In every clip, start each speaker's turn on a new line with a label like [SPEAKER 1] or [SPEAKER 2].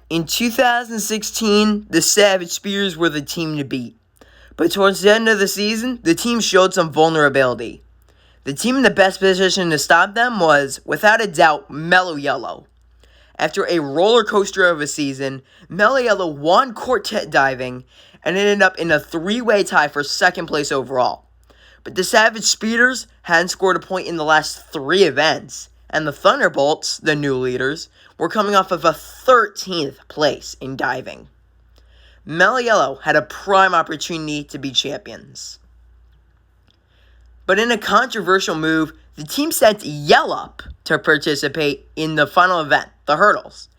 [SPEAKER 1] In 2016, the Savage Spears were the team to beat. But towards the end of the season, the team showed some vulnerability. The team in the best position to stop them was, without a doubt, Mellow. After a roller coaster of a season, Mellow won quartet diving and ended up in a three-way tie for second place overall. But the Savage Speeders hadn't scored a point in the last three events, and the Thunderbolts, the new leaders, were coming off of a 13th place in diving. Mellow had a prime opportunity to be champions. But in a controversial move, the team sent Mellow to participate in the final event, the hurdles,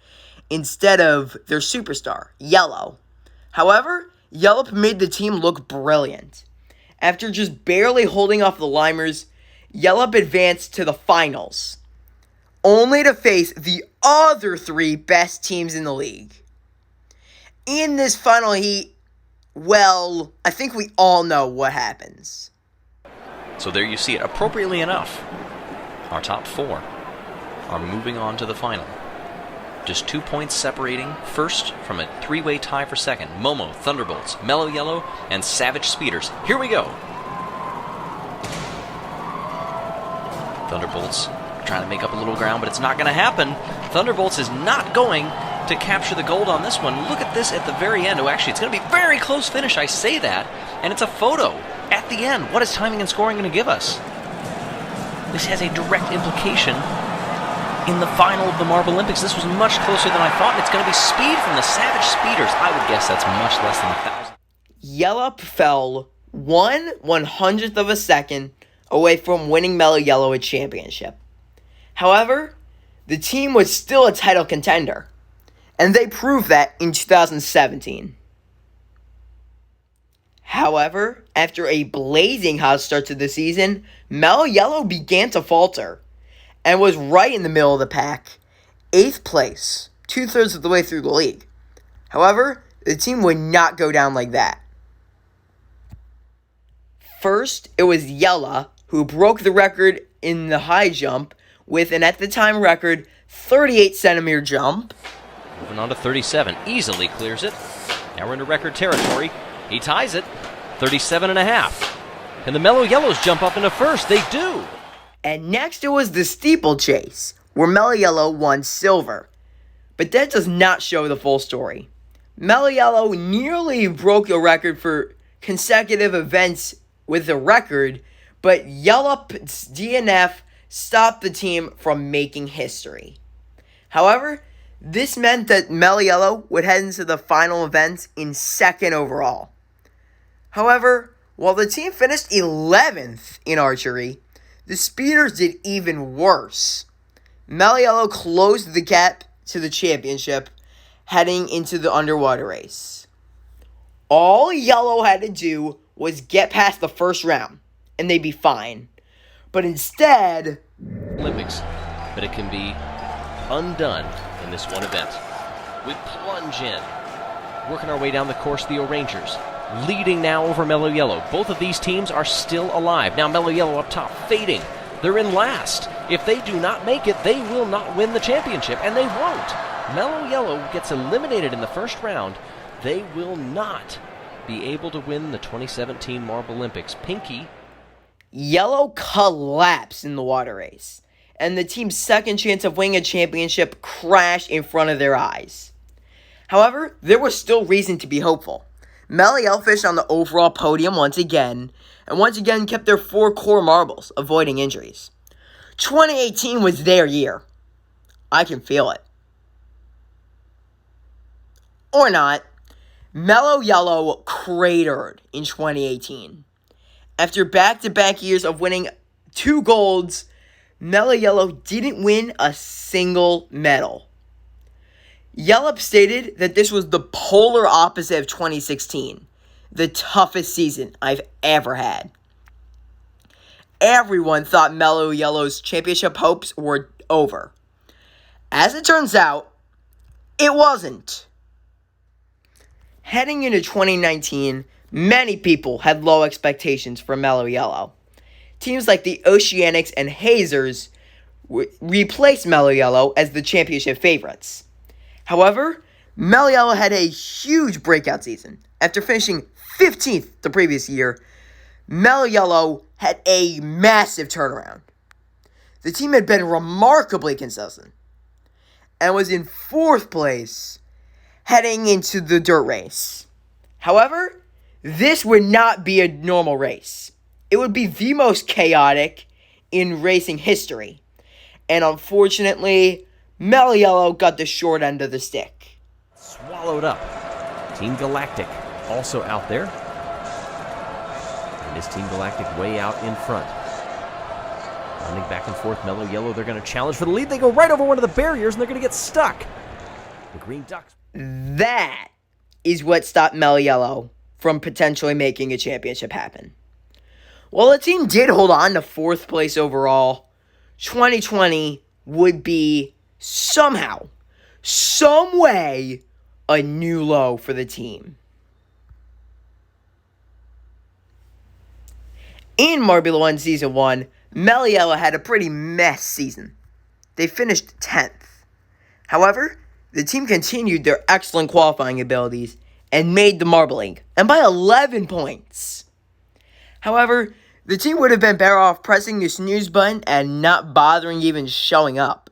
[SPEAKER 1] instead of their superstar, Mellow. However, Mellow made the team look brilliant. After just barely holding off the Limers, Mellow advanced to the finals, only to face the other three best teams in the league. In this final heat, well, I think we all know what happens.
[SPEAKER 2] So there you see it. Appropriately enough, our top four are moving on to the final. Just 2 points separating first from a three-way tie for second. Momo, Thunderbolts, Mellow, and Savage Speeders. Here we go. Thunderbolts trying to make up a little ground, but it's not going to happen. Thunderbolts is not going to capture the gold on this one. Look at this at the very end. Oh, actually, it's going to be a very close finish. I say that, and it's a photo at the end. What is timing and scoring going to give us? This has a direct implication in the final of the Marble Olympics. This was much closer than I thought, and it's going to be speed from the Savage Speeders. I would guess that's much less than 1,000.
[SPEAKER 1] Mellow fell 1/100th of a second away from winning Mellow a championship. However, the team was still a title contender, and they proved that in 2017. However, after a blazing hot start to the season, Mellow began to falter and was right in the middle of the pack, 8th place, 2/3 of the way through the league. However, the team would not go down like that. First, it was Mellow who broke the record in the high jump with an at the time record 38 centimeter jump.
[SPEAKER 2] Moving on to 37, easily clears it. Now we're into record territory. He ties it, 37.5. Can the Mellows jump up into first? They do.
[SPEAKER 1] And next it was the steeplechase, where Mellow won silver. But that does not show the full story. Mellow nearly broke the record for consecutive events with the record, but Yellow's DNF stopped the team from making history. However, this meant that Mellow would head into the final events in second overall. However, while the team finished 11th in archery, the Speeders did even worse. Mellow closed the gap to the championship, heading into the underwater race. All Mellow had to do was get past the first round, and they'd be fine. But instead,
[SPEAKER 2] Olympics, but it can be undone in this one event. We plunge in, working our way down the course. The O'Rangers leading now over Mellow. Both of these teams are still alive. Now Mellow up top, fading. They're in last. If they do not make it, they will not win the championship, and they won't. Mellow gets eliminated in the first round. They will not be able to win the 2017 Marble Olympics. Pinky.
[SPEAKER 1] Mellow collapsed in the water race, and the team's second chance of winning a championship crashed in front of their eyes. However, there was still reason to be hopeful. Mellow fished on the overall podium once again kept their 4 core marbles, avoiding injuries. 2018 was their year. I can feel it. Or not, Mellow cratered in 2018. After back-to-back years of winning 2 golds, Mellow didn't win a single medal. Mellow stated that this was the polar opposite of 2016, the toughest season I've ever had. Everyone thought Mellow's championship hopes were over. As it turns out, it wasn't. Heading into 2019, many people had low expectations for Mellow. Teams like the Oceanics and Hazers replaced Mellow as the championship favorites. However, Mellow Yellow had a huge breakout season. After finishing 15th the previous year, Mellow Yellow had a massive turnaround. The team had been remarkably consistent and was in 4th place heading into the dirt race. However, this would not be a normal race. It would be the most chaotic in racing history. And unfortunately, Mellow Yellow got the short end of the stick.
[SPEAKER 2] Swallowed up. Team Galactic also out there. And is Team Galactic way out in front. Running back and forth, Mellow Yellow, they're going to challenge for the lead. They go right over one of the barriers, and they're going to get stuck. The Green Ducks.
[SPEAKER 1] That is what stopped Mellow Yellow from potentially making a championship happen. While the team did hold on to 4th place overall, 2020 would be somehow, some way, a new low for the team. In Marbula 1 Season 1, Mellow Yellow had a pretty mess season. They finished 10th. However, the team continued their excellent qualifying abilities and made the Marble League, and by 11 points. However, the team would have been better off pressing the snooze button and not bothering even showing up.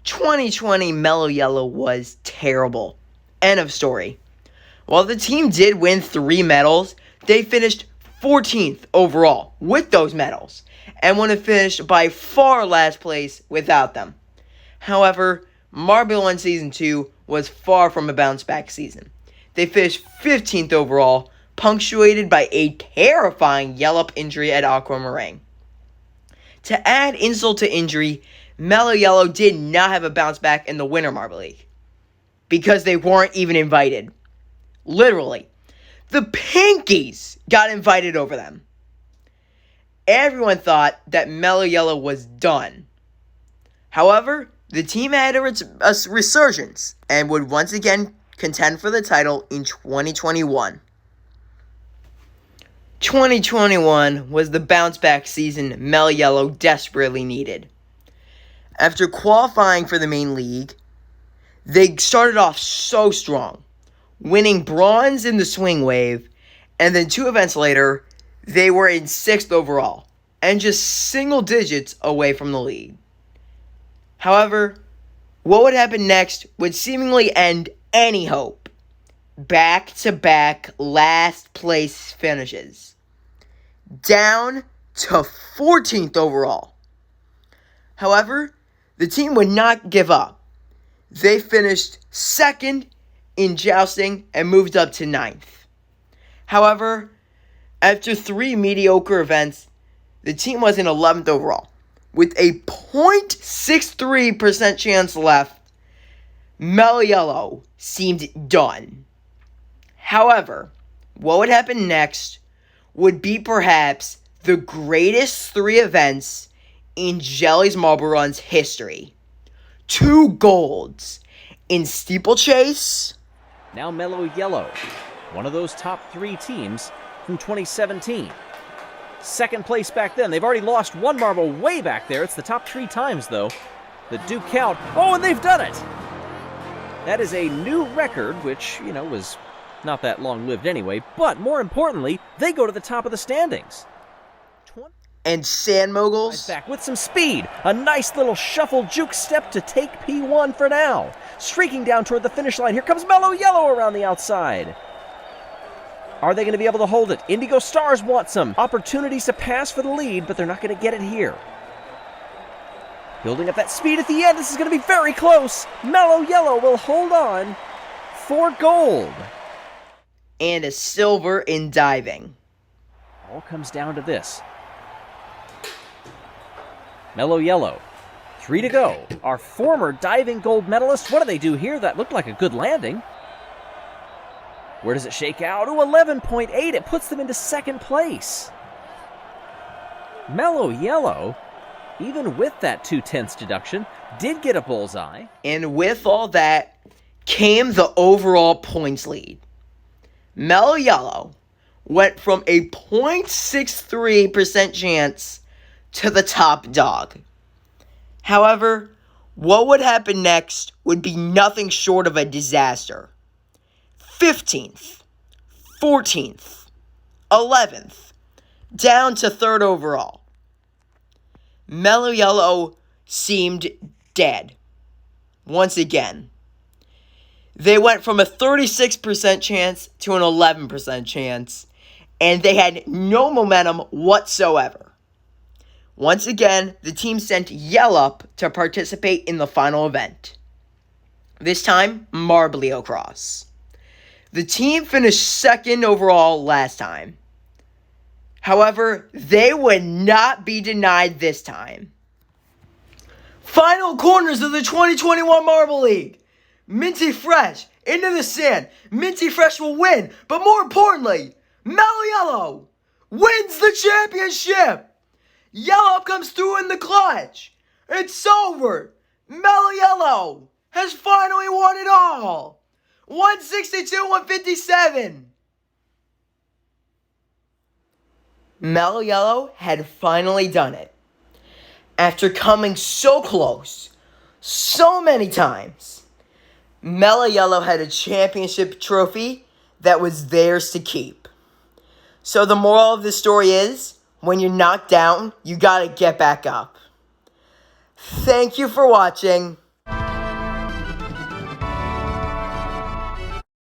[SPEAKER 1] 2020 Mellow Yellow was terrible. End of story. While the team did win 3 medals, they finished 14th overall with those medals, and would have finished by far last place without them. However, Marbula 1 Season 2 was far from a bounce-back season. They finished 15th overall, punctuated by a terrifying yell-up injury at Aquamarine. To add insult to injury, Mellow Yellow did not have a bounce-back in the Winter Marble League, because they weren't even invited. Literally. The Pinkies got invited over them. Everyone thought that Mellow Yellow was done. However, the team had a resurgence and would once again contend for the title in 2021. 2021 was the bounce-back season Mellow Yellow desperately needed. After qualifying for the main league, they started off so strong, winning bronze in the swing wave, and then 2 events later, they were in 6th overall, and just single digits away from the lead. However, what would happen next would seemingly end any hope. Back-to-back last place finishes. Down to 14th overall. However, the team would not give up. They finished 2nd in jousting and moved up to 9th. However, after 3 mediocre events, the team was in 11th overall. With a 0.63% chance left, Mellow Yellow seemed done. However, what would happen next would be perhaps the greatest 3 events in Jelly's Marble Run's history. 2 golds in steeplechase.
[SPEAKER 2] Now Mellow Yellow, one of those top 3 teams from 2017. 2nd place back then. They've already lost 1 marble way back there. It's the top 3 times, though, that do count. Oh, and they've done it! That is a new record, which, was not that long-lived anyway. But more importantly, they go to the top of the standings.
[SPEAKER 1] And Sand Moguls
[SPEAKER 2] back with some speed. A nice little shuffle juke step to take P1 for now. Streaking down toward the finish line. Here comes Mellow Yellow around the outside. Are they going to be able to hold it? Indigo Stars want some opportunities to pass for the lead, but they're not going to get it here. Building up that speed at the end. This is going to be very close. Mellow Yellow will hold on for gold.
[SPEAKER 1] And a silver in diving.
[SPEAKER 2] All comes down to this. Mellow Yellow. 3 to go. Our former diving gold medalist. What do they do here? That looked like a good landing. Where does it shake out? Oh, 11.8. It puts them into 2nd place. Mellow Yellow, even with that 0.2 deduction, did get a bullseye.
[SPEAKER 1] And with all that came the overall points lead. Mellow Yellow went from a 0.63% chance to the top dog. However, What would happen next would be nothing short of a disaster. 15th, 14th, 11th, down to 3rd overall. Mellow Yellow seemed dead. Once again. They went from a 36% chance to an 11% chance, and they had no momentum whatsoever. Once again, the team sent Yellup to participate in the final event. This time, Marblio Cross. The team finished 2nd overall last time. However, they would not be denied this time. Final corners of the 2021 Marble League. Minty Fresh into the sand. Minty Fresh will win, but more importantly, Mellow Yellow wins the championship. Yellow comes through in the clutch. It's over. Mellow Yellow has finally won it all. 162-157. Mellow Yellow had finally done it. After coming so close, so many times, Mellow Yellow had a championship trophy that was theirs to keep. So the moral of the story is, when you're knocked down, you gotta get back up. Thank you for watching.